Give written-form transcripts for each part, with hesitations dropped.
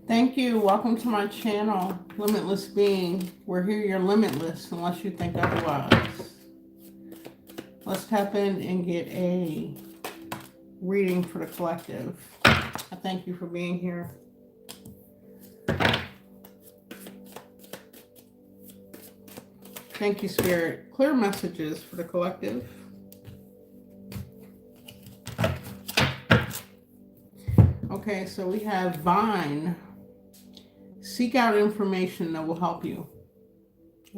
Thank you. Welcome to my channel, Limitless Being. We're here, you're limitless unless you think otherwise. Let's tap in and get a reading for the collective. I thank you for being here. Thank you, Spirit. Clear messages for the collective. Okay, so we have Vine. Seek out information that will help you.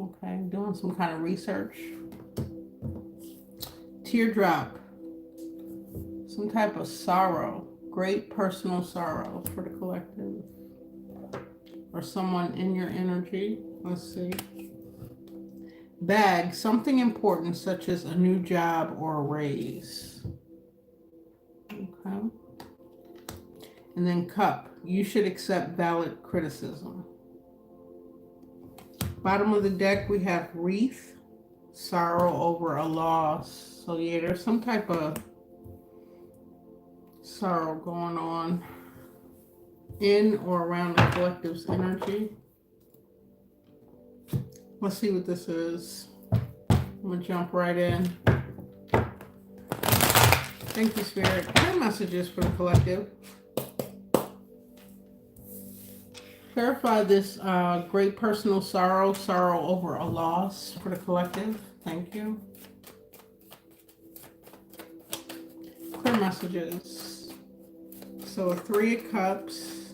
Okay, doing some kind of research. Teardrop. Some type of sorrow. Great personal sorrow for the collective. Or someone in your energy. Let's see. Bag. Something important such as a new job or a raise. Okay. And then Cup. You should accept valid criticism. Bottom of the deck, we have Wreath. Sorrow over a loss. So yeah, there's some type of sorrow going on in or around the collective's energy. Let's see what this is. I'm going to jump right in. Thank you, Spirit. Clear messages for the collective. Clarify this great personal sorrow over a loss for the collective. Thank you. Clear messages. So 3 of Cups.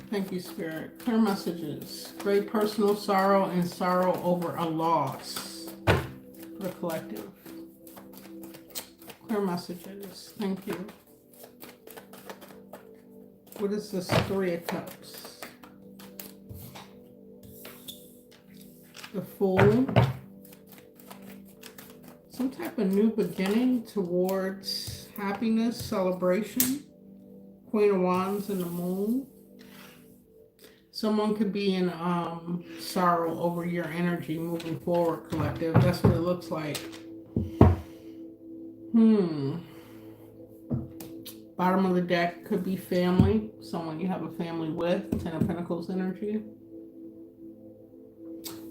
Thank you, Spirit. Clear messages. Great personal sorrow and sorrow over a loss for the collective. Clear messages. Thank you. What is this 3 of Cups? The Fool. Some type of new beginning towards happiness, celebration. Queen of Wands and the Moon. Someone could be in sorrow over your energy moving forward, collective. That's what it looks like. Bottom of the deck could be family. Someone you have a family with. 10 of Pentacles energy.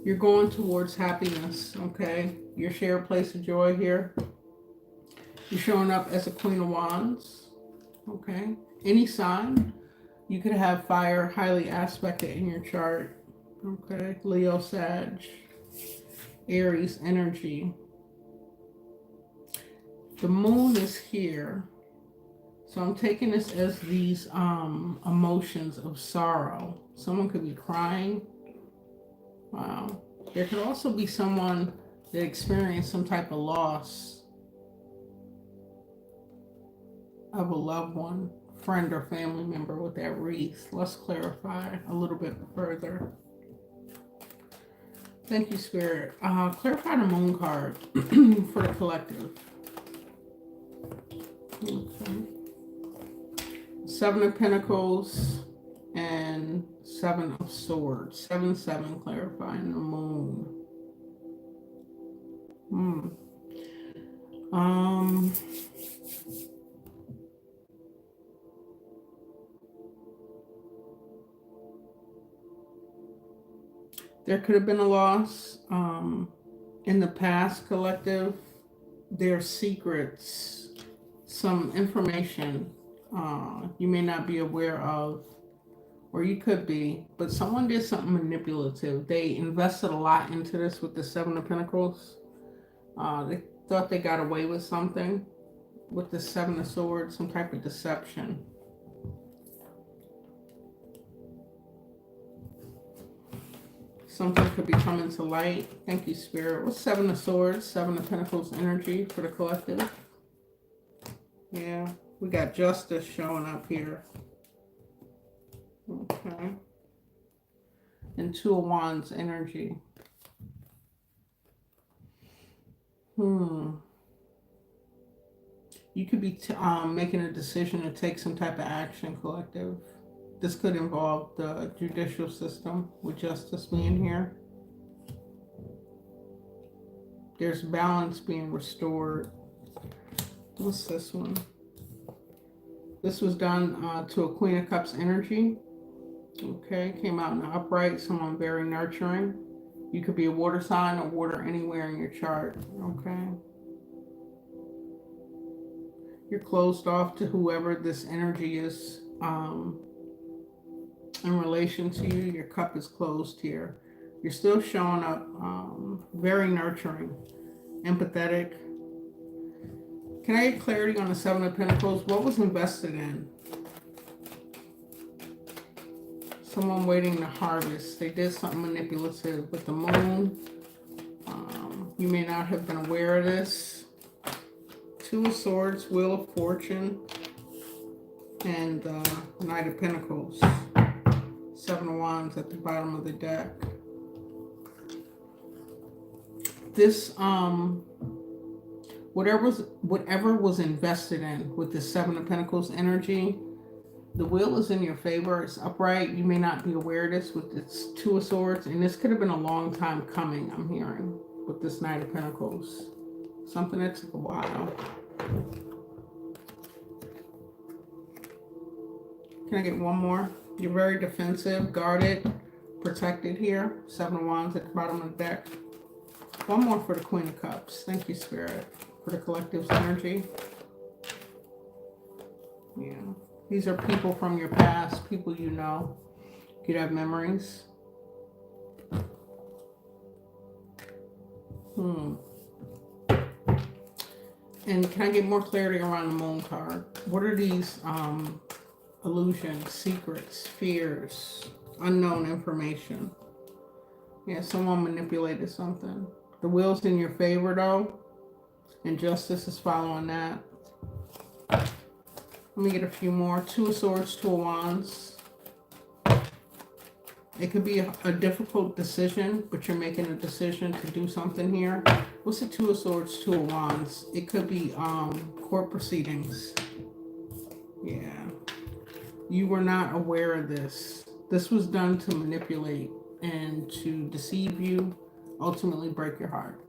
You're going towards happiness, okay? Your shared place of joy here. You're showing up as a Queen of Wands, okay? Any sign. You could have fire highly aspected in your chart, okay? Leo, Sag, Aries energy. The moon is here. So I'm taking this as these emotions of sorrow. Someone could be crying. Wow. There could also be someone that experienced some type of loss of a loved one, friend or family member with that wreath. Let's clarify a little bit further. Thank you, Spirit. Clarify the moon card for the collective. Okay. 7 of Pentacles and 7 of Swords. 7-7, clarifying the moon. There could have been a loss in the past, collective. There's secrets, some information you may not be aware of, or you could be, but someone did something manipulative. They invested a lot into this with the 7 of Pentacles. They thought they got away with something with the 7 of Swords, some type of deception. Something could be coming to light. Thank you, Spirit. What's 7 of Swords, 7 of Pentacles energy for the collective? Yeah, we got justice showing up here. Okay. And 2 of Wands energy. You could be making a decision to take some type of action, collective. This could involve the judicial system with justice being here. There's balance being restored. What's this one? This was done to a Queen of Cups energy. Okay, came out in the upright, someone very nurturing. You could be a water sign or water anywhere in your chart. Okay. You're closed off to whoever this energy is in relation to you. Your cup is closed here. You're still showing up very nurturing, empathetic. Can I get clarity on the Seven of Pentacles? What was invested in? Someone waiting to harvest. They did something manipulative with the moon. You may not have been aware of this. Two of Swords, Wheel of Fortune, and Knight of Pentacles. Seven of Wands at the bottom of the deck. This, whatever was invested in with the Seven of Pentacles energy, the wheel is in your favor. It's upright. You may not be aware of this with this Two of Swords, and this could have been a long time coming, I'm hearing, with this Knight of Pentacles. Something that took a while. Can I get one more? You're very defensive, guarded, protected here. Seven of Wands at the bottom of the deck. One more for the Queen of Cups. Thank you, Spirit, for the collective's energy. Yeah. These are people from your past, people you know. You could have memories. And can I get more clarity around the Moon card? What are these illusions, secrets, fears, unknown information? Yeah, someone manipulated something. The wheel's in your favor, though, and justice is following that. Let me get a few more. Two of Swords, Two of Wands. It could be a difficult decision, but you're making a decision to do something here. What's the Two of Swords, Two of Wands? It could be court proceedings. Yeah. You were not aware of this. This was done to manipulate and to deceive you, ultimately break your heart.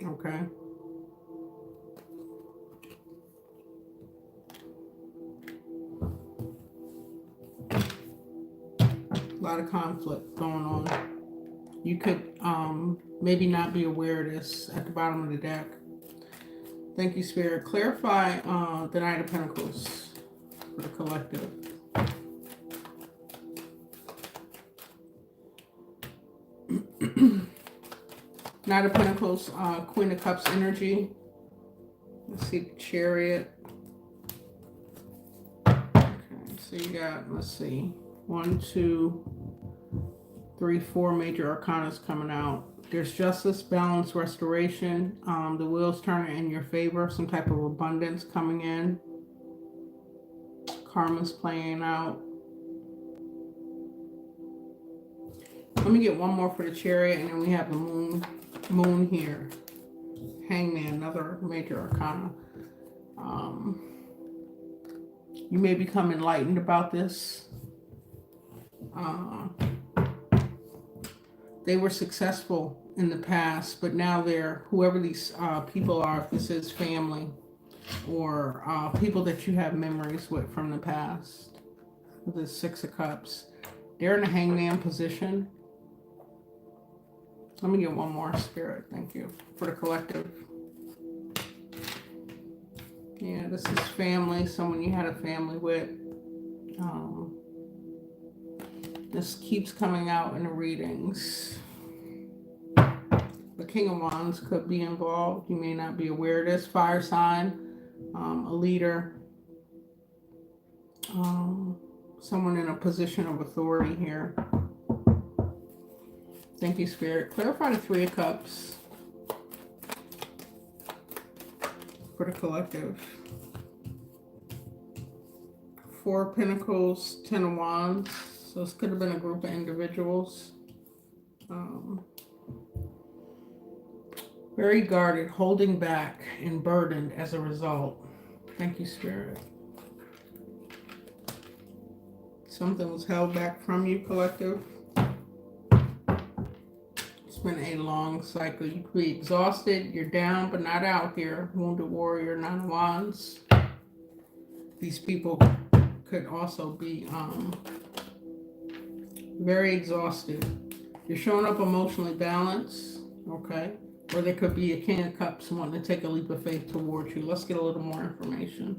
Okay? A lot of conflict going on. You could maybe not be aware of this at the bottom of the deck. Thank you, Spirit. Clarify the Knight of Pentacles for the collective. Knight of Pentacles, Queen of Cups energy. Let's see, the Chariot. Okay, so you got, let's see, 1, 2, 3, 4 major arcanas coming out. There's justice, balance, restoration. The wheel's turning in your favor. Some type of abundance coming in. Karma's playing out. Let me get one more for the Chariot, and then we have the moon here. Hangman, another major arcana. You may become enlightened about this. They were successful in the past, but now they're, whoever these people are, if this is family or people that you have memories with from the past. The Six of Cups. They're in a hangman position. Let me get one more, Spirit. Thank you for the collective. Yeah, this is family, someone you had a family with. This keeps coming out in the readings. The King of Wands could be involved. You may not be aware of this. Fire sign, a leader, someone in a position of authority here. Thank you, Spirit. Clarify the Three of Cups for the collective. Four of Pentacles, Ten of Wands. So this could have been a group of individuals. Very guarded, holding back, and burdened as a result. Thank you, Spirit. Something was held back from you, collective. It's been a long cycle. You could be exhausted. You're down, but not out here. Wounded Warrior, Nine of Wands. These people could also be very exhausted. You're showing up emotionally balanced, okay? Or there could be a King of Cups wanting to take a leap of faith towards you. Let's get a little more information.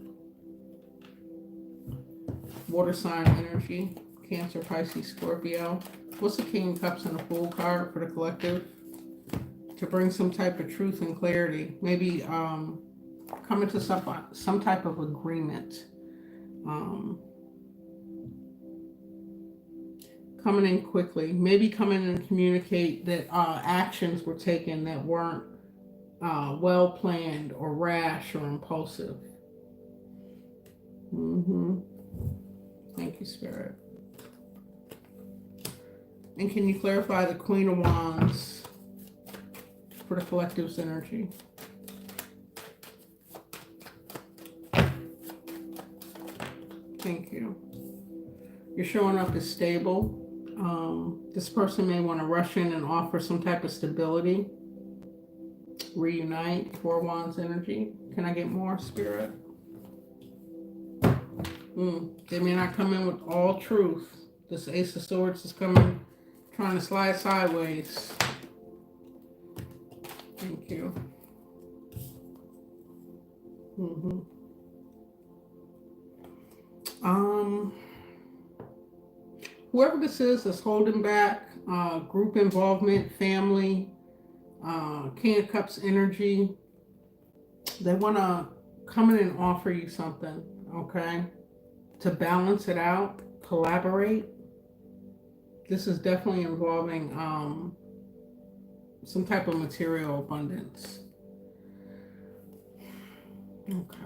Water sign energy, Cancer, Pisces, Scorpio. What's the King of Cups and the Fool card for the collective? To bring some type of truth and clarity. Maybe coming to some type of agreement. Coming in quickly. Maybe come in and communicate that actions were taken that weren't well planned or rash or impulsive. Thank you, Spirit. And can you clarify the Queen of Wands for the collective's energy? Thank you. You're showing up as stable. This person may want to rush in and offer some type of stability. Reunite. Four Wands energy. Can I get more, Spirit? They may not come in with all truth. This Ace of Swords is coming, trying to slide sideways. Thank you. Whoever this is that's holding back, group involvement, family, King of Cups energy, they want to come in and offer you something, okay? To balance it out, collaborate. This is definitely involving some type of material abundance. Okay.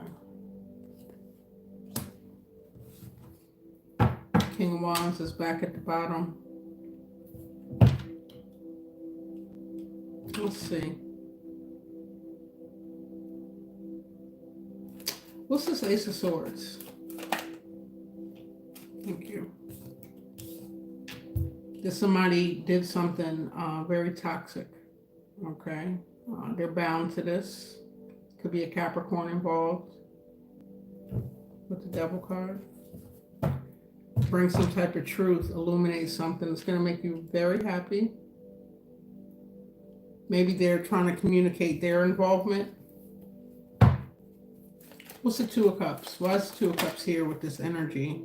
King of Wands is back at the bottom. Let's see. What's this Ace of Swords? Thank you. That somebody did something very toxic. Okay. They're bound to this. Could be a Capricorn involved with the Devil card. Bring some type of truth, illuminate something that's going to make you very happy. Maybe they're trying to communicate their involvement. What's the Two of Cups? Why is the Two of Cups here with this energy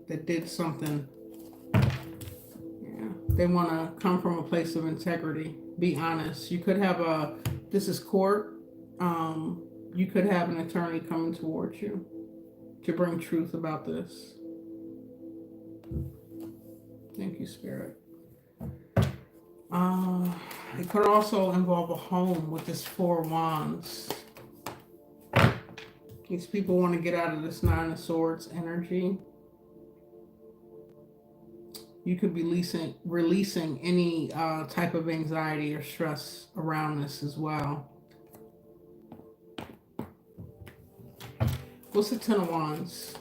that did something? Yeah, they want to come from a place of integrity. Be honest. You could have this is court. You could have an attorney coming towards you to bring truth about this. Thank you, Spirit. It could also involve a home with this Four Wands. These people want to get out of this Nine of Swords energy. You could be releasing any type of anxiety or stress around this as well. What's the Ten of Wands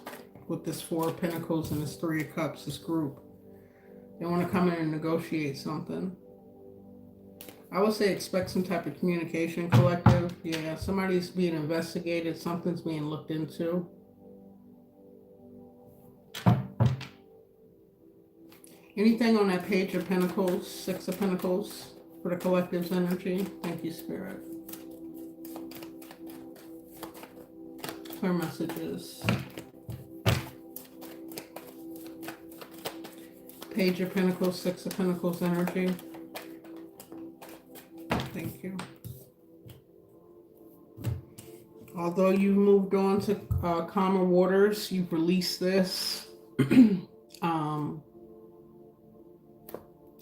with this Four of Pentacles and this Three of Cups, this group? They want to come in and negotiate something. I would say expect some type of communication, collective. Yeah, somebody's being investigated. Something's being looked into. Anything on that Page of Pentacles, Six of Pentacles for the collective's energy? Thank you, Spirit. Clear messages. Page of Pentacles, Six of Pentacles energy. Thank you. Although you've moved on to calmer waters, you've released this.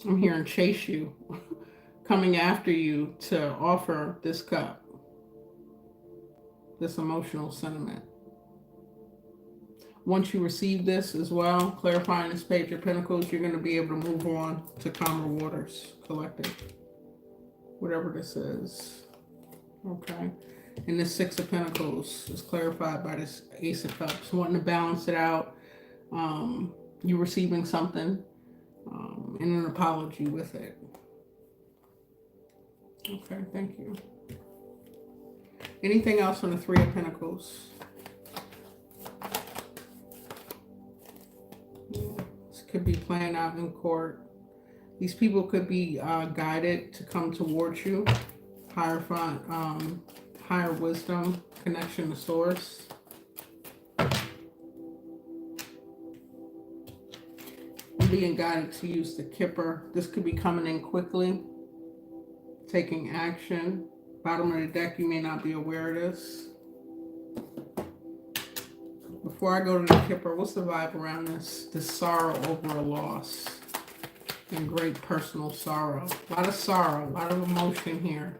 I'm hearing chase you, coming after you to offer this cup, this emotional sentiment. Once you receive this as well, clarifying this Page of Pentacles, you're going to be able to move on to calmer waters, collective. Whatever this is. Okay. And this Six of Pentacles is clarified by this Ace of Cups. Wanting to balance it out. You receiving something and an apology with it. Okay, thank you. Anything else on the Three of Pentacles? could be playing out in court. These people could be guided to come towards you. Higher wisdom, connection to source. Being guided to use the Kipper. This could be coming in quickly, taking action. Bottom of the deck, you may not be aware of this. Before I go to the Kipper, what's the vibe around this? This sorrow over a loss and great personal sorrow. A lot of sorrow, a lot of emotion here.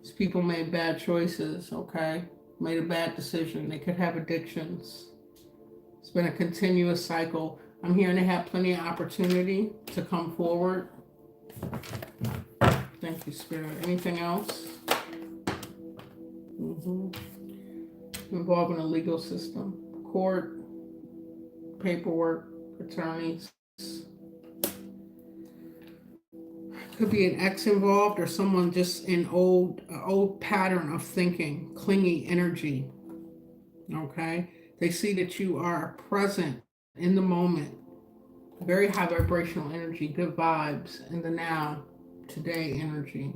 These people made bad choices, okay? Made a bad decision. They could have addictions. It's been a continuous cycle. I'm hearing they have plenty of opportunity to come forward. Thank you, Spirit. Anything else? Involving the legal system. Court, paperwork, attorneys. Could be an ex involved or someone just in old pattern of thinking, clingy energy. Okay? They see that you are present in the moment. Very high vibrational energy, good vibes in the now, today energy.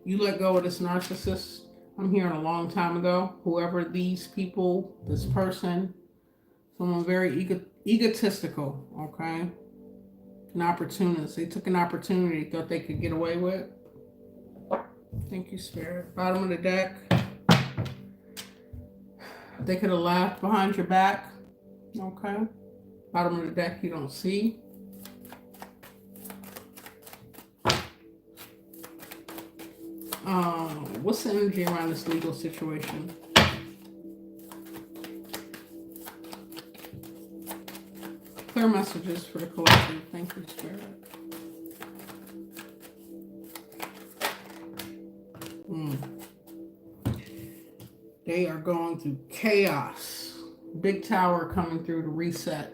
You let go of this narcissist. I'm hearing a long time ago. Whoever these people, this person, someone very egotistical, okay? An opportunist. They took an opportunity, thought they could get away with. Thank you, Spirit. Bottom of the deck. They could have laughed behind your back. Okay. Bottom of the deck, you don't see. What's the energy around this legal situation? Clear messages for the collective. Thank you, Spirit. They are going through chaos. Big tower coming through to reset.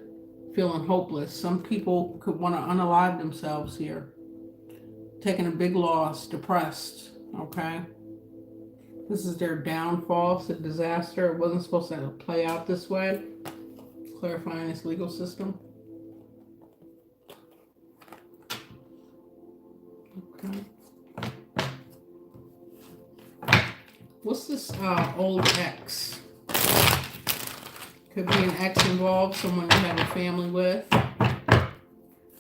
Feeling hopeless. Some people could want to unalive themselves here. Taking a big loss. Depressed. Okay. This is their downfall. It's a disaster. It wasn't supposed to play out this way. Clarifying this legal system. Okay. What's this old ex? Could be an ex involved, someone you have a family with.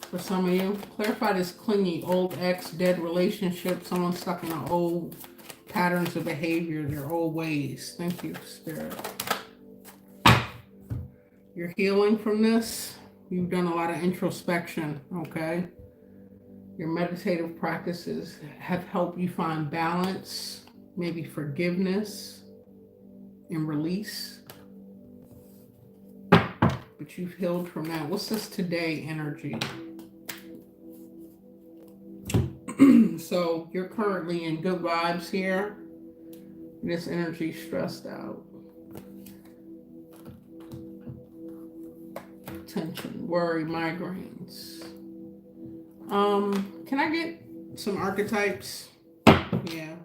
For some of you, clarify this clingy old ex, dead relationship, someone stuck in old patterns of behavior, their old ways. Thank you, Spirit. You're healing from this. You've done a lot of introspection, okay? Your meditative practices have helped you find balance, maybe forgiveness and release. But you've healed from that. What's this today energy? So you're currently in good vibes here. This energy stressed out. Tension, worry, migraines. Can I get some archetypes? Yeah.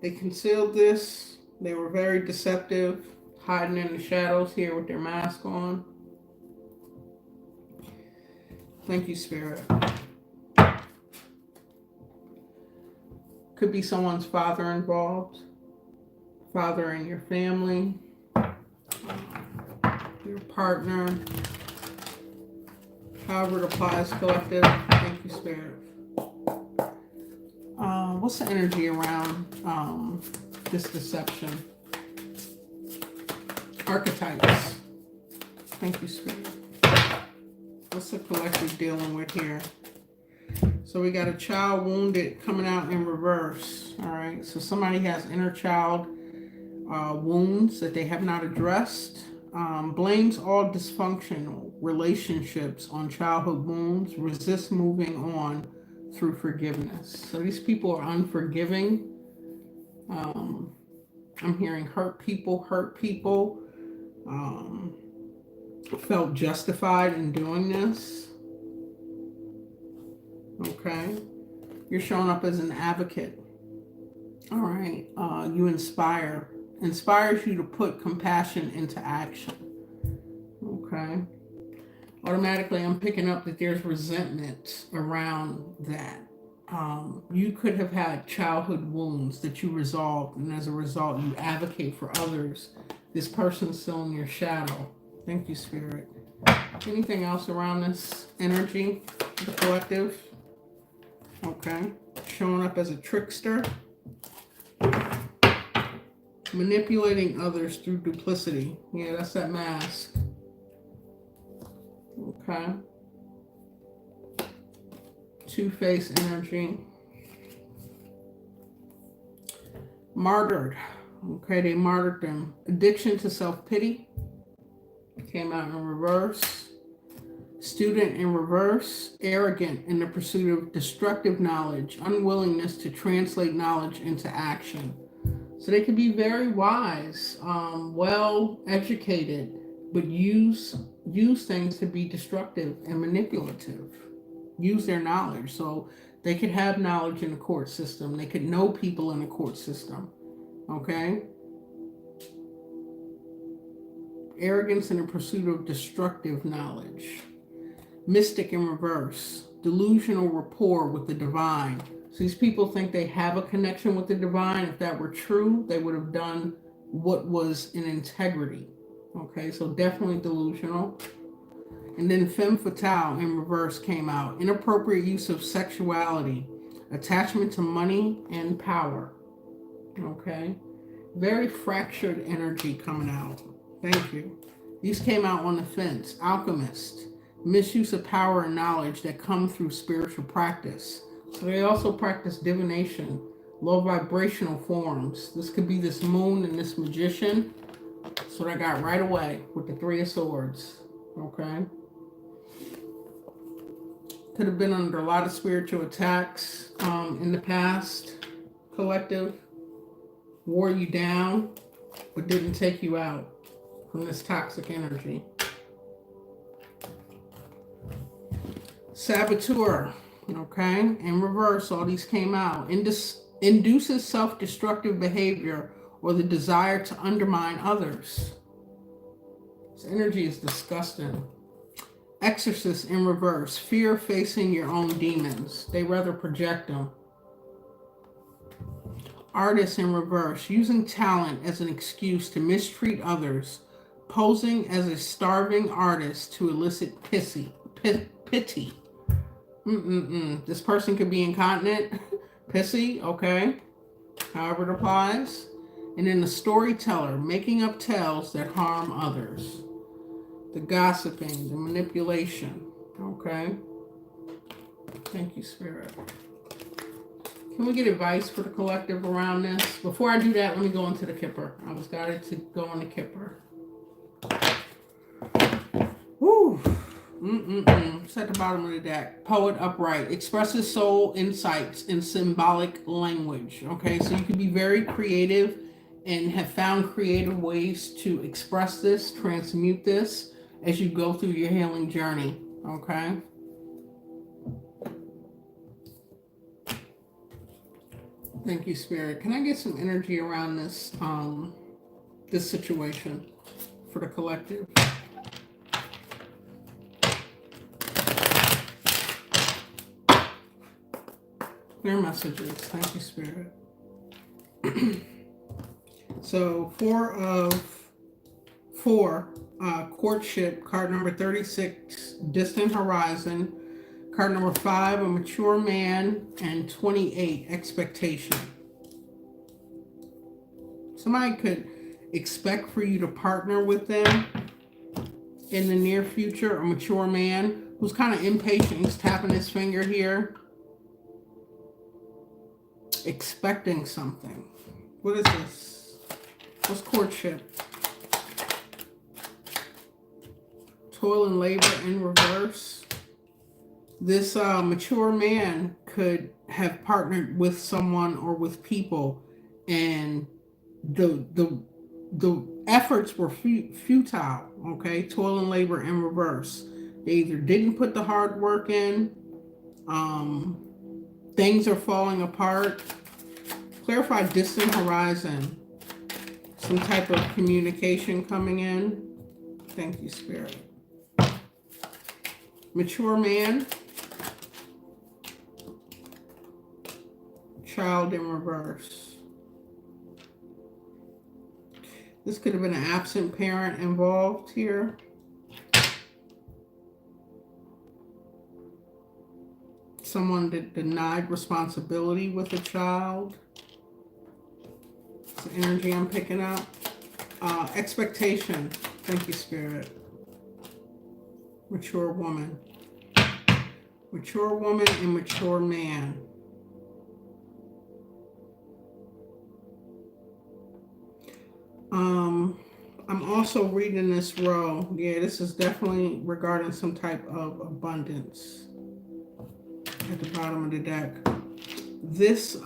They concealed this. They were very deceptive, hiding in the shadows here with their mask on. Thank you, Spirit. Could be someone's father involved. Father in your family. Your partner. However it applies, collective. Thank you, Spirit. What's the energy around this deception? Archetypes. Thank you, Spirit. What's the collective dealing with here? So we got a child wounded coming out in reverse. All right. So somebody has inner child wounds that they have not addressed. Blames all dysfunctional relationships on childhood wounds. Resists moving on through forgiveness. So these people are unforgiving. I'm hearing hurt people. Felt justified in doing this. Okay. You're showing up as an advocate. All right. You inspires you to put compassion into action. Okay. Automatically, I'm picking up that there's resentment around that. You could have had childhood wounds that you resolved, and as a result, you advocate for others. This person's still in your shadow. Thank you, Spirit. Anything else around this energy, the collective? Okay. Showing up as a trickster. Manipulating others through duplicity. Yeah, that's that mask. Okay. Two-faced energy. Martyred. Okay, they martyred them. Addiction to self-pity. Came out in reverse. Student in reverse. Arrogant in the pursuit of destructive knowledge. Unwillingness to translate knowledge into action. So they can be very wise, well educated, but use things to be destructive and manipulative. Use their knowledge. So they could have knowledge in the court system. They could know people in the court system. Okay? Arrogance in the pursuit of destructive knowledge. Mystic in reverse. Delusional rapport with the divine. So these people think they have a connection with the divine. If that were true, they would have done what was in integrity. Okay, so definitely delusional. And then femme fatale in reverse came out. Inappropriate use of sexuality, attachment to money and power. Okay, very fractured energy coming out. Thank you. These came out on the fence. Alchemist, misuse of power and knowledge that come through spiritual practice. So they also practice divination, low vibrational forms. This could be this moon and this magician. That's what I got right away with the Three of Swords. Okay. Could have been under a lot of spiritual attacks in the past. Collective. Wore you down, but didn't take you out from this toxic energy. Saboteur. Okay, in reverse, all these came out. Induces self-destructive behavior or the desire to undermine others. This energy is disgusting. Exorcist in reverse. Fear of facing your own demons. They rather project them. Artist in reverse. Using talent as an excuse to mistreat others. Posing as a starving artist to elicit pity. This person could be incontinent, pissy, okay, however it applies. And then the storyteller, making up tales that harm others. The gossiping, the manipulation, okay. Thank you, Spirit. Can we get advice for the collective around this? Before I do that, let me go into the Kipper. I was guided to go on the Kipper. Woo! It's at the bottom of the deck. Poet upright. Expresses soul insights in symbolic language. Okay, so you can be very creative and have found creative ways to express this, transmute this as you go through your healing journey. Okay. Thank you, Spirit. Can I get some energy around this this situation for the collective? Clear messages. Thank you, Spirit. So 4 of 4, courtship, card number 36, distant horizon, card number 5, a mature man, and 28, expectation. Somebody could expect for you to partner with them in the near future, a mature man who's kind of impatient. He's tapping his finger here. Expecting something. What is this? What's courtship? Toil and labor in reverse. This mature man could have partnered with someone or with people, and the efforts were futile. Okay, toil and labor in reverse. They either didn't put the hard work in. Things are falling apart. Clarify distant horizon. Some type of communication coming in. Thank you, Spirit. Mature man. Child in reverse. This could have been an absent parent involved here. Someone that denied responsibility with a child. It's the energy I'm picking up. Expectation. Thank you, Spirit. Mature woman. Mature woman and mature man. I'm also reading this row. Yeah, this is definitely regarding some type of abundance at the bottom of the deck. This,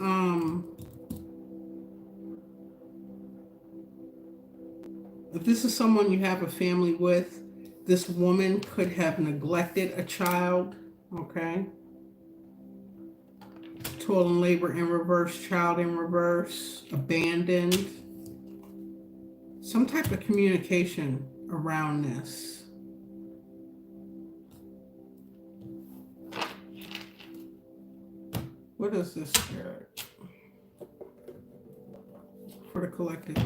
if this is someone you have a family with, this woman could have neglected a child, okay? Toil and labor in reverse, child in reverse, abandoned. Some type of communication around this. What is this, Spirit? For the collective.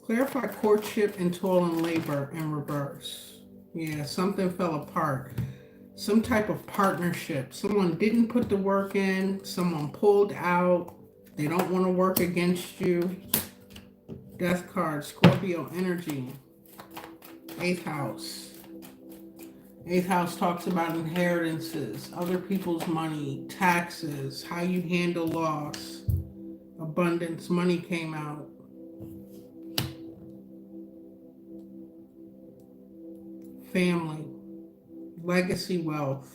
Clarify courtship and toil and labor in reverse. Yeah, something fell apart. Some type of partnership. Someone didn't put the work in. Someone pulled out. They don't want to work against you. Death card, Scorpio energy. 8th house. 8th house talks about inheritances, other people's money, taxes, how you handle loss. Abundance, money came out. Family, legacy, wealth.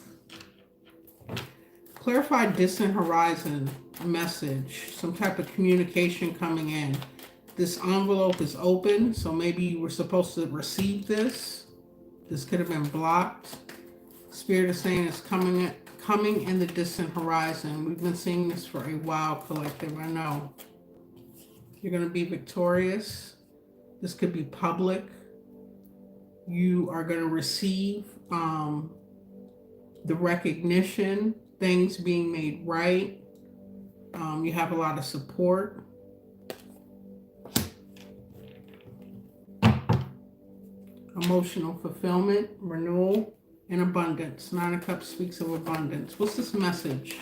Clarify distant horizon message, some type of communication coming in. This envelope is open, so maybe you were supposed to receive this. This could have been blocked. Spirit is saying it's coming in the distant horizon. We've been seeing this for a while, collective. I know. You're going to be victorious. This could be public. You are going to receive the recognition, things being made right. You have a lot of support. Emotional fulfillment, renewal, and abundance. 9 of Cups speaks of abundance. What's this message?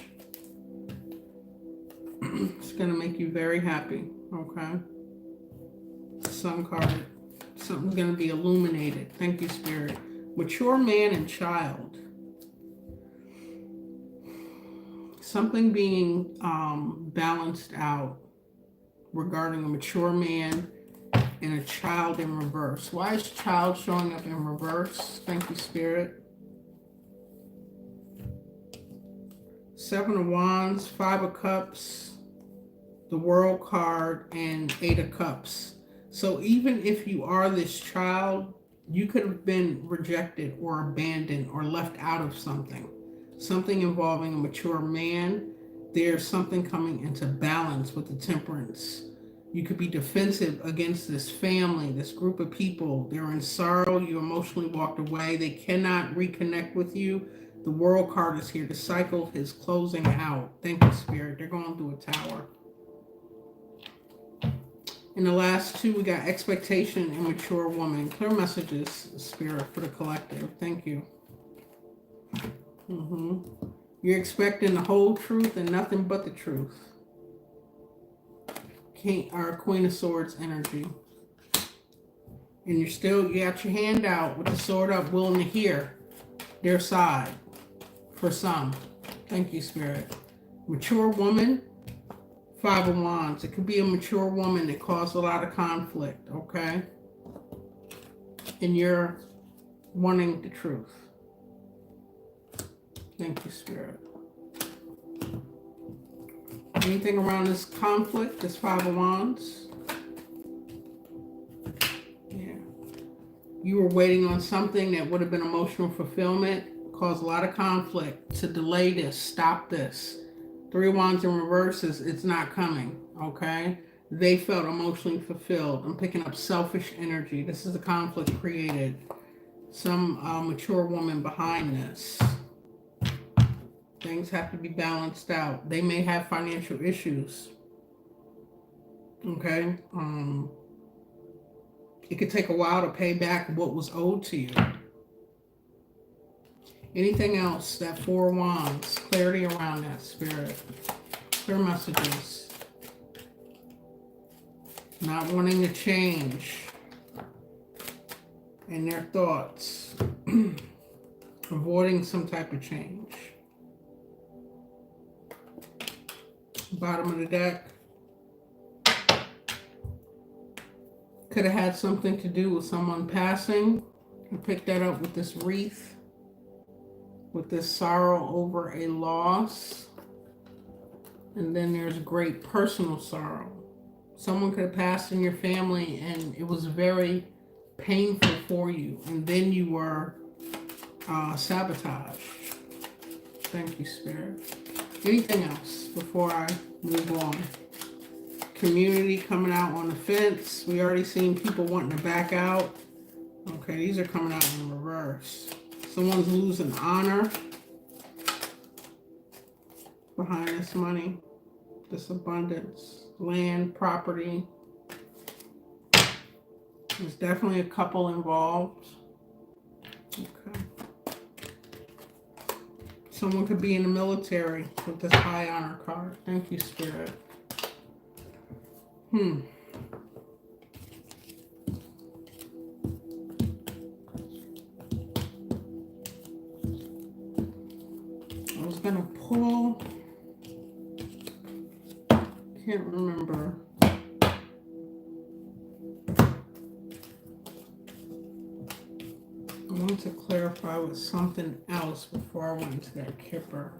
It's going to make you very happy, okay? Sun card. Something's going to be illuminated. Thank you, Spirit. Mature man and child. Something being balanced out regarding a mature man and a child in reverse. Why is child showing up in reverse? Thank you, Spirit. 7 of Wands, 5 of Cups, the World card, and 8 of Cups. So even if you are this child, you could have been rejected or abandoned or left out of something. Something involving a mature man. There's something coming into balance with the Temperance. You could be defensive against this family, this group of people. They're in sorrow. You emotionally walked away. They cannot reconnect with you. The World card is here. The cycle is closing out. Thank you, Spirit. They're going through a tower. In the last two, we got expectation and mature woman. Clear messages, Spirit, for the collective. Thank you. You're expecting the whole truth and nothing but the truth. Queen of Swords energy. And you got your hand out with the sword up, willing to hear their side for some. Thank you, Spirit. Mature woman, 5 of Wands. It could be a mature woman that caused a lot of conflict, okay? And you're wanting the truth. Thank you, Spirit. Anything around this conflict, this 5 of Wands? Yeah. You were waiting on something that would have been emotional fulfillment, caused a lot of conflict to delay this, stop this. Three of Wands in reverse is it's not coming, okay? They felt emotionally fulfilled. I'm picking up selfish energy. This is a conflict created. Some mature woman behind this. Things have to be balanced out. They may have financial issues, okay? It could take a while to pay back what was owed to you. Anything else? That Four of Wands. Clarity around that, Spirit. Clear messages. Not wanting to change. In their thoughts. Avoiding some type of change. Bottom of the deck. Could have had something to do with someone passing. I picked that up with this wreath. With this sorrow over a loss. And then there's great personal sorrow. Someone could have passed in your family and it was very painful for you. And then you were sabotaged. Thank you, Spirit. Anything else before I move on? Community coming out on the fence. We already seen people wanting to back out. Okay, these are coming out in reverse. Someone's losing honor behind this money, this abundance, land, property. There's definitely a couple involved. Okay. Someone could be in the military with this high honor card. Thank you, Spirit. I was gonna pull, can't remember. I wanted to clarify with something else before I went into that Kipper.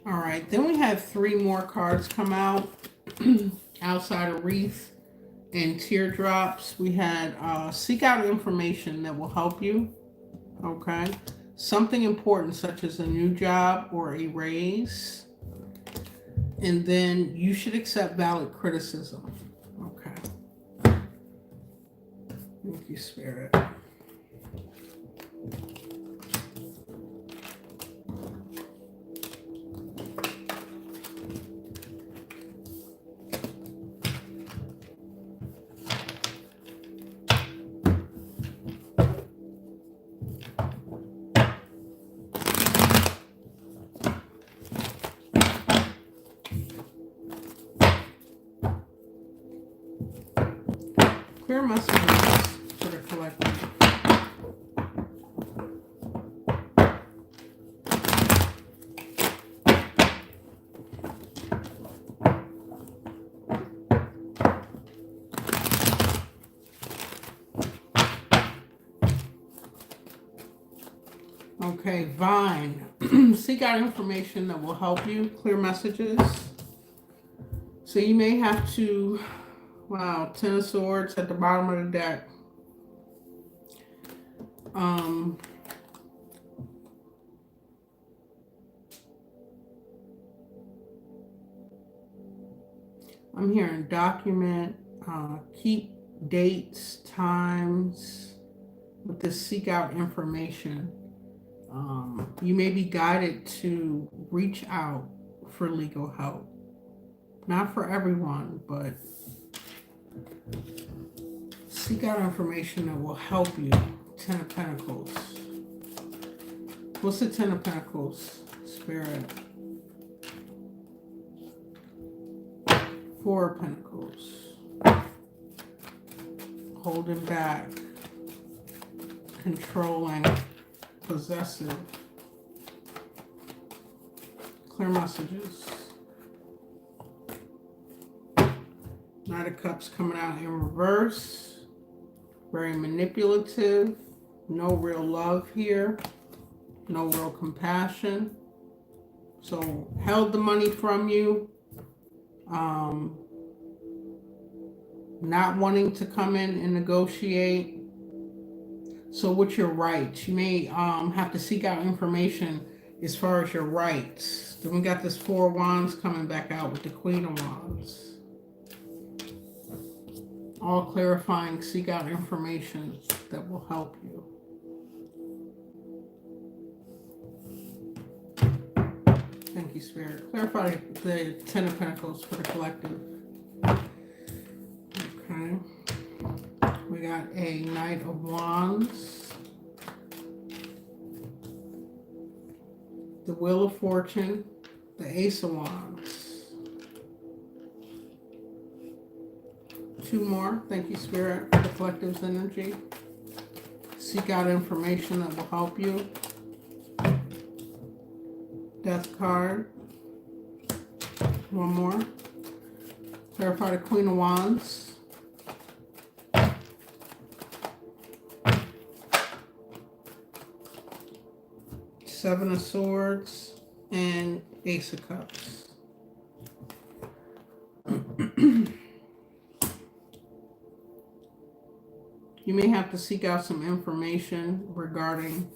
All right, then we have three more cards come out outside of Wreath and Teardrops. We had seek out information that will help you, okay? Something important such as a new job or a raise. And then you should accept valid criticism, okay? Thank you, Spirit. Clear messages for the collective. Okay, Vine. Seek out information that will help you. Clear messages. So you may have to, wow, Ten of Swords at the bottom of the deck. I'm hearing document, keep dates, times with this seek out information. You may be guided to reach out for legal help. Not for everyone, but seek out information that will help you. Ten of Pentacles. What's the Ten of Pentacles, Spirit? Four of Pentacles. Holding back. Controlling. Possessive. Clear messages. Knight of Cups coming out in reverse. Very manipulative. No real love here. No real compassion. So held the money from you, not wanting to come in and negotiate. So with your rights, you may have to seek out information as far as your rights. Then we got this Four of Wands coming back out with the Queen of Wands. All clarifying, seek out information that will help you. Thank you, Spirit. Clarify the Ten of Pentacles for the collective. Okay. We got a Knight of Wands. The Wheel of Fortune. The Ace of Wands. Two more. Thank you, Spirit, for the collective's energy. Seek out information that will help you. Death card. One more. Clarify the Queen of Wands. Seven of Swords and Ace of Cups. You may have to seek out some information regarding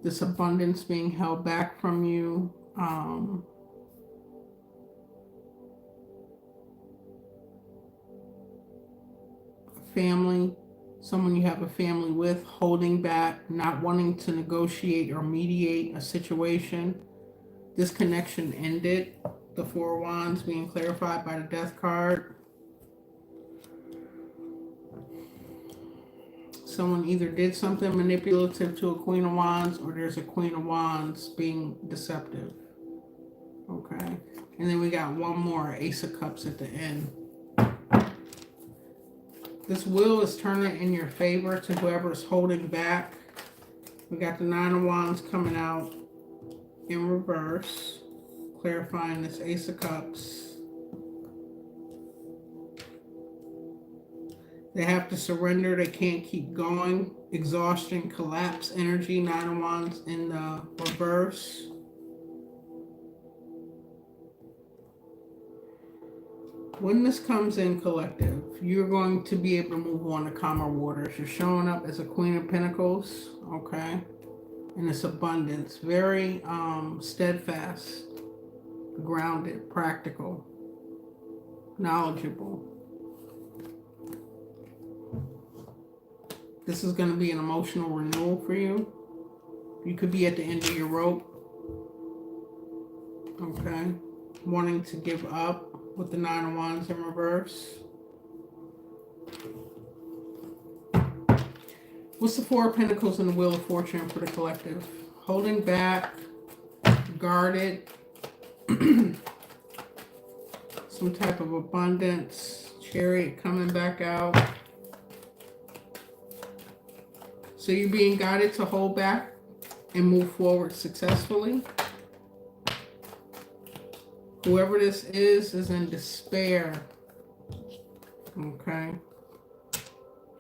this abundance being held back from you. Family, someone you have a family with, holding back, not wanting to negotiate or mediate a situation. This connection ended. The Four of Wands being clarified by the Death card. Someone either did something manipulative to a Queen of Wands, or there's a Queen of Wands being deceptive. Okay. And then we got one more, Ace of Cups at the end. This wheel is turning in your favor to whoever's holding back. We got the Nine of Wands coming out in reverse, clarifying this Ace of Cups. They have to surrender. They can't keep going. Exhaustion, collapse energy. Nine of Wands in the reverse. When this comes in, collective, you're going to be able to move on to calmer waters. You're showing up as a Queen of Pentacles, okay? And it's abundance. Very steadfast, grounded, practical, knowledgeable. This is going to be an emotional renewal for you. You could be at the end of your rope. Okay. Wanting to give up with the Nine of Wands in reverse. What's the Four of Pentacles and the Wheel of Fortune for the collective? Holding back, guarded, some type of abundance, Chariot coming back out. So you're being guided to hold back and move forward successfully. Whoever this is in despair. Okay.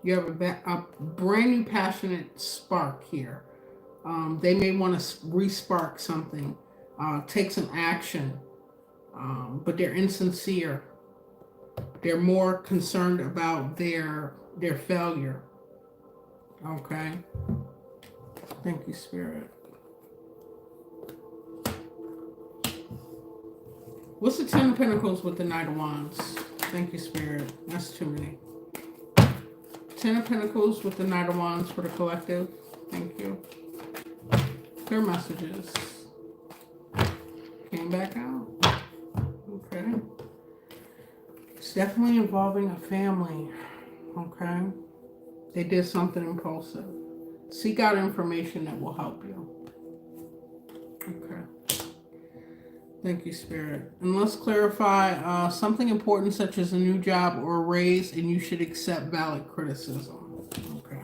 You have a brand new passionate spark here. They may want to re-spark something, take some action, but they're insincere. They're more concerned about their failure. Okay. Thank you, Spirit. What's the Ten of Pentacles with the Knight of Wands? Thank you, Spirit. That's too many. Ten of Pentacles with the Knight of Wands for the collective. Thank you. Clear messages. Came back out. Okay. It's definitely involving a family. Okay. They did something impulsive. Seek out information that will help you. Okay. Thank you, Spirit. And let's clarify something important such as a new job or a raise, and you should accept valid criticism. Okay.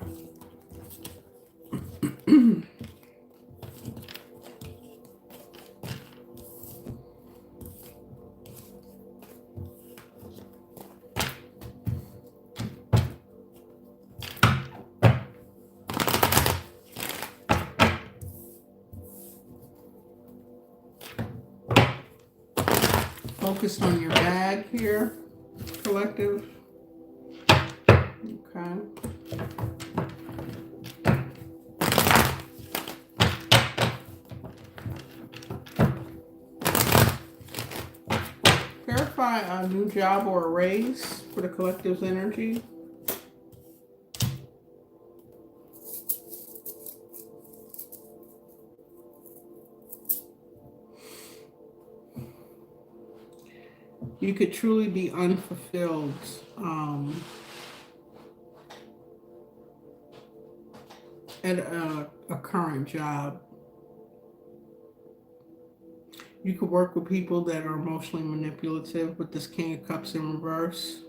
focused on your bag here, collective. Okay. Clarify a new job or a raise for the collective's energy. You could truly be unfulfilled at a current job. You could work with people that are emotionally manipulative with this King of Cups in reverse.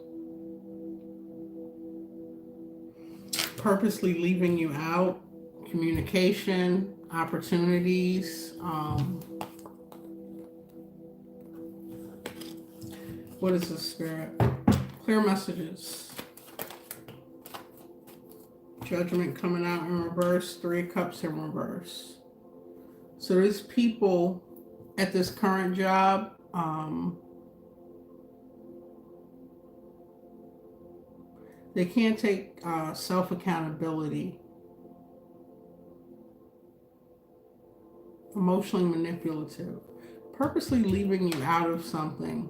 Purposely leaving you out. Communication, opportunities. What is this, Spirit? Clear messages. Judgment coming out in reverse. 3 of Cups in reverse. So there's people at this current job, they can't take self-accountability. Emotionally manipulative. Purposely leaving you out of something.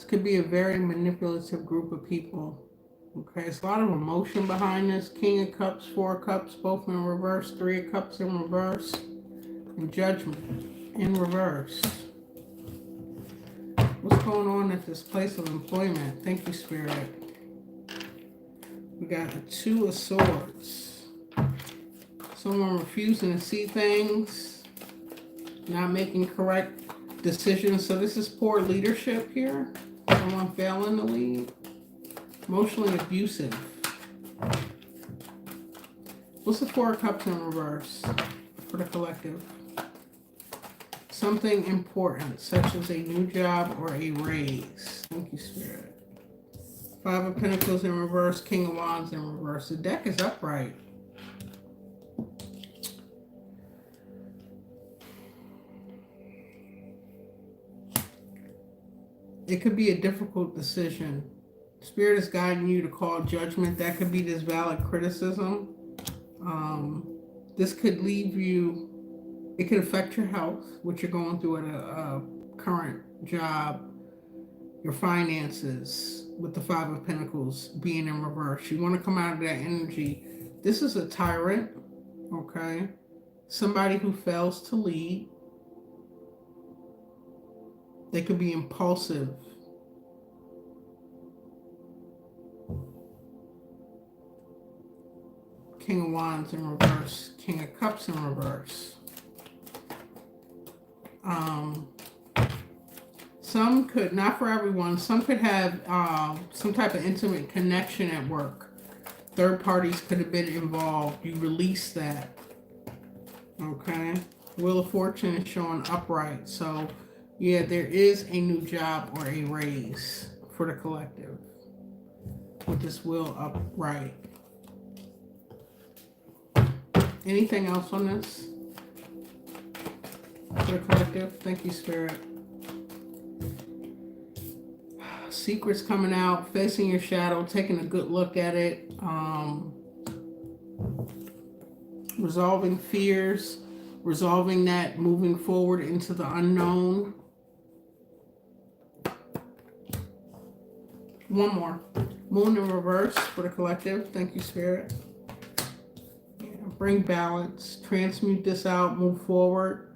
Could be a very manipulative group of people. Okay, it's a lot of emotion behind this. King of Cups, 4 of Cups, both in reverse. 3 of Cups in reverse. And Judgment in reverse. What's going on at this place of employment? Thank you, Spirit. We got a 2 of Swords. Someone refusing to see things. Not making correct decisions. So this is poor leadership here. Someone failing to lead. Emotionally abusive. What's the 4 of Cups in reverse for the collective? Something important, such as a new job or a raise. Thank you, Spirit. 5 of Pentacles in reverse. King of Wands in reverse. The deck is upright. It could be a difficult decision. Spirit is guiding you to call judgment. That could be this valid criticism. This could leave you, it could affect your health, what you're going through at a current job, your finances, with the 5 of Pentacles being in reverse. You want to come out of that energy. This is a tyrant, okay? Somebody who fails to lead. They could be impulsive. King of Wands in reverse. King of Cups in reverse. Some could, not for everyone, some could have some type of intimate connection at work. Third parties could have been involved. You release that. Okay? Wheel of Fortune is showing upright. So yeah, there is a new job or a raise for the collective with this wheel upright. Anything else on this for the collective? Thank you, Spirit. Secrets coming out, facing your shadow, taking a good look at it, resolving fears, resolving that, moving forward into the unknown. One more. Moon in reverse for the collective. Thank you, Spirit. Yeah, bring balance. Transmute this out. Move forward.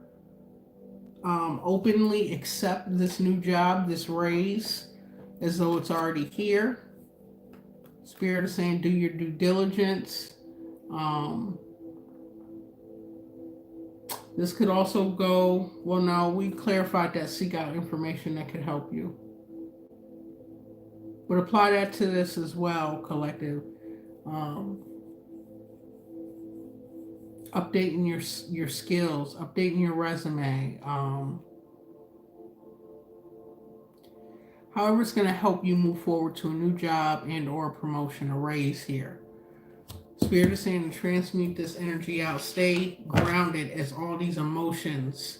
Openly accept this new job, this raise, as though it's already here. Spirit is saying do your due diligence. This could also go, well, no, we clarified that. Seek out information that could help you. But apply that to this as well, collective. Updating your skills, updating your resume. However, it's going to help you move forward to a new job and or promotion or raise here. Spirit is saying to transmute this energy out. Stay grounded as all these emotions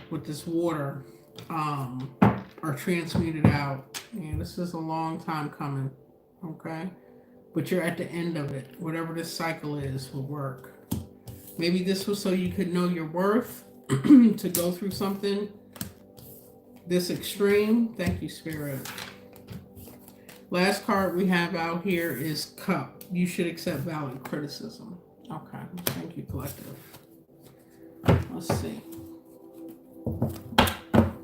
with this water are transmuted out. And this is a long time coming, okay? But you're at the end of it. Whatever this cycle is will work. Maybe this was so you could know your worth, to go through something this extreme. Thank you, Spirit. Last card we have out here is Cup. You should accept valid criticism. Okay, thank you, Collective. Let's see.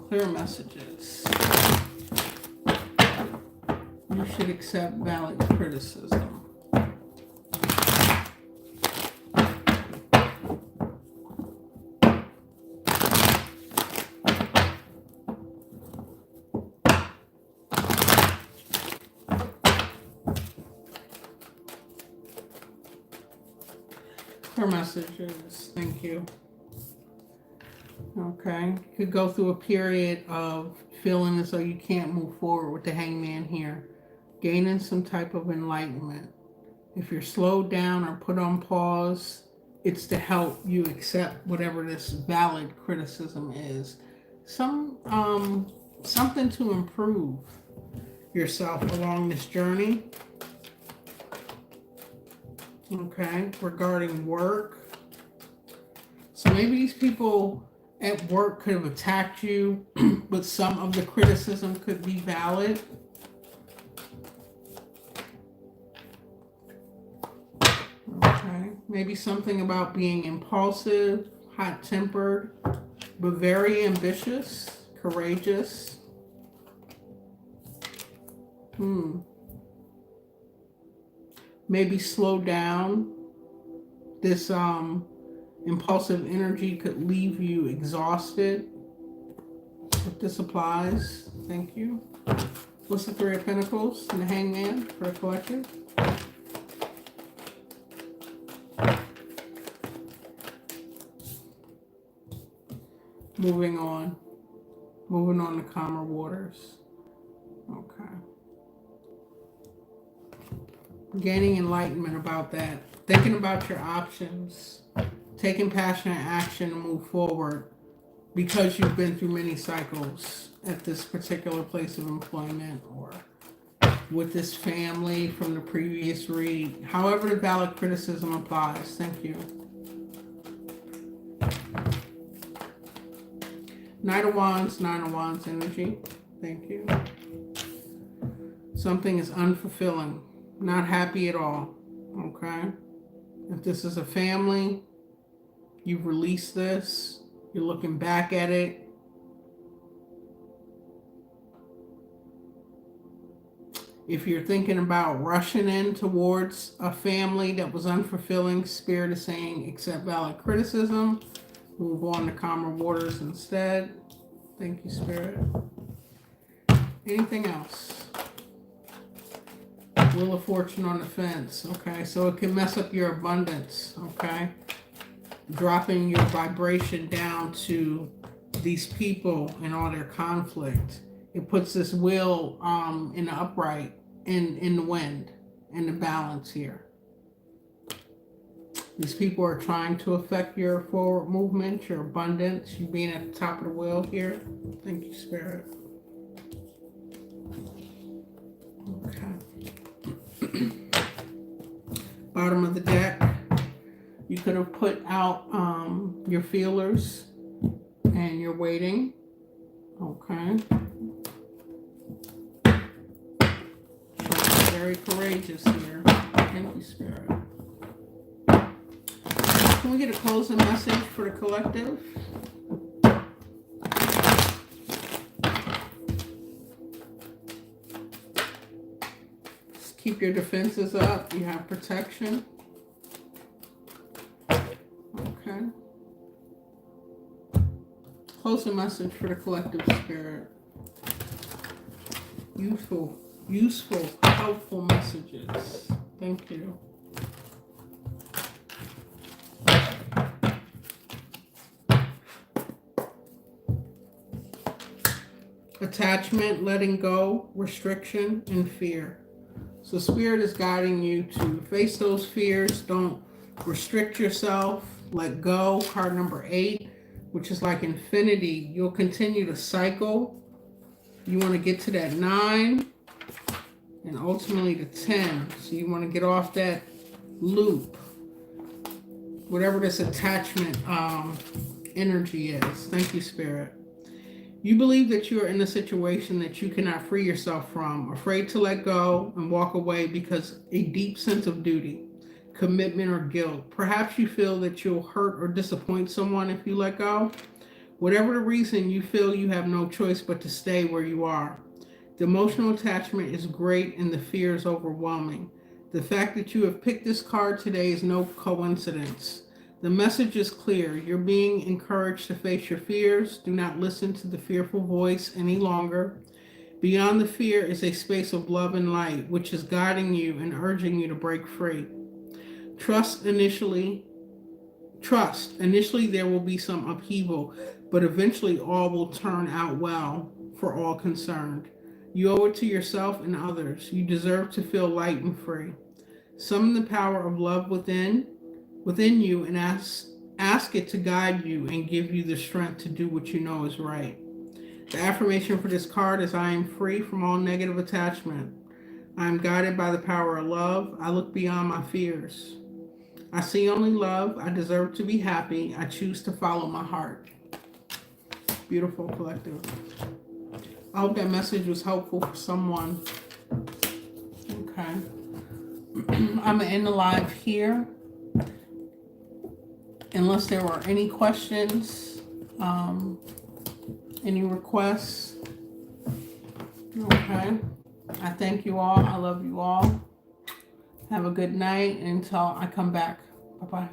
Clear messages. You should accept valid criticism. Clear messages. Thank you. Okay. You could go through a period of feeling as though you can't move forward with the Hangman here. Gaining some type of enlightenment. If you're slowed down or put on pause, it's to help you accept whatever this valid criticism is. Something to improve yourself along this journey. Okay, regarding work. So maybe these people at work could have attacked you, but some of the criticism could be valid. Okay, maybe something about being impulsive, hot-tempered, but very ambitious, courageous. Maybe slow down. This impulsive energy could leave you exhausted. If this applies, thank you. What's the Three of Pentacles and the Hangman for the collective? Moving on. Moving on to calmer waters. Okay. Gaining enlightenment about that. Thinking about your options. Taking passionate action to move forward because you've been through many cycles at this particular place of employment or with this family from the previous read. However the valid criticism applies. Thank you. Knight of Wands energy. Thank you. Something is unfulfilling. Not happy at all. Okay? If this is a family, you've released this. You're looking back at it. If you're thinking about rushing in towards a family that was unfulfilling, Spirit is saying accept valid criticism. Move on to calmer waters instead. Thank you, Spirit. Anything else? Wheel of Fortune on the fence. Okay, so it can mess up your abundance. Okay, dropping your vibration down to these people and all their conflict. It puts this wheel in the upright, in the wind, in the balance here. These people are trying to affect your forward movement, your abundance, you being at the top of the wheel here. Thank you, Spirit. Okay. Bottom of the deck. You could have put out your feelers and you're waiting. Okay. Very courageous here. Thank you, Spirit. Can we get a closing message for the collective? Just keep your defenses up. You have protection. Okay. Closing message for the collective, Spirit. Useful, helpful messages. Thank you. attachment, letting go, restriction, and fear. So Spirit is guiding you to face those fears. Don't restrict yourself. Let go. Card number 8, which is like infinity. You'll continue to cycle. You want to get to that 9 and ultimately the 10. So you want to get off that loop. Whatever this attachment energy is. Thank you, Spirit. You believe that you are in a situation that you cannot free yourself from, afraid to let go and walk away because a deep sense of duty, commitment, or guilt. Perhaps you feel that you'll hurt or disappoint someone if you let go. Whatever the reason, you feel you have no choice but to stay where you are. The emotional attachment is great and the fear is overwhelming. The fact that you have picked this card today is no coincidence. The message is clear. You're being encouraged to face your fears. Do not listen to the fearful voice any longer. Beyond the fear is a space of love and light, which is guiding you and urging you to break free. Trust. Initially, there will be some upheaval, but eventually all will turn out well for all concerned. You owe it to yourself and others. You deserve to feel light and free. Summon the power of love within you and ask it to guide you and give you the strength to do what you know is right. The affirmation for this card is I am free from all negative attachment. I am guided by the power of love. I look beyond my fears. I see only love. I deserve to be happy. I choose to follow my heart. Beautiful, collective. I hope that message was helpful for someone. Okay. I'm going to end the live here. Unless there were any questions, any requests. Okay. I thank you all. I love you all. Have a good night until I come back. Bye-bye.